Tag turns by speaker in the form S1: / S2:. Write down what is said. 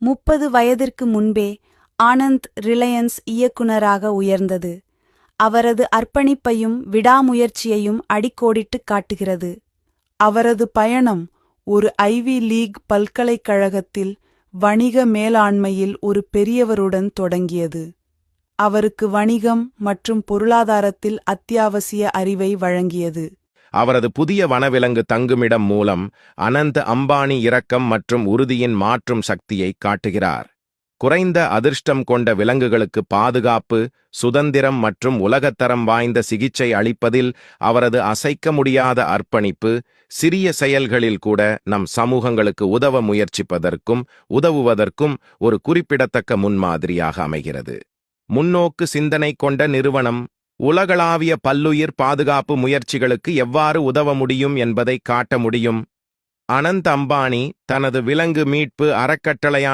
S1: 30 வயதிற்கு முன்பே ஆனந்த் ரிலையன்ஸ் இயக்குனராக உயர்ந்தது. அவரது அர்ப்பணிப்பையும் விடாமுயற்சியையும் அடிக்கோடிட்டுக் காட்டுகிறது. அவரது பயணம் ஒரு ஐவி லீக் பல்கலைக்கழகத்தில் வணிக மேலாண்மையில் ஒரு பெரியவருடன் தொடங்கியது. அவருக்கு வணிகம் மற்றும் பொருளாதாரத்தில் அத்தியாவசிய அறிவை வழங்கியது.
S2: அவரது புதிய வனவிலங்கு தங்குமிடம் மூலம் அனந்த் அம்பானி இரக்கம் மற்றும் உறுதியின் மாற்றும் சக்தியை காட்டுகிறார். குறைந்த அதிர்ஷ்டம் கொண்ட விலங்குகளுக்கு பாதுகாப்பு, சுதந்திரம் மற்றும் உலகத்தரம் வாய்ந்த சிகிச்சை அளிப்பதில் அவரது அசைக்க முடியாத அர்ப்பணிப்பு, சிறிய செயல்களில் கூட நம் சமூகங்களுக்கு உதவ முயற்சிப்பதற்கும் உதவுவதற்கும் ஒரு குறிப்பிடத்தக்க முன்மாதிரியாக அமைகிறது. முன்னோக்கு சிந்தனை கொண்ட நிறுவனம் உலகளாவிய பல்லுயிர் பாதுகாப்பு முயற்சிகளுக்கு எவ்வாறு உதவ முடியும் என்பதை காட்ட முடியும். அனந்த் அம்பானி தனது விலங்கு மீட்பு அறக்கட்டளையான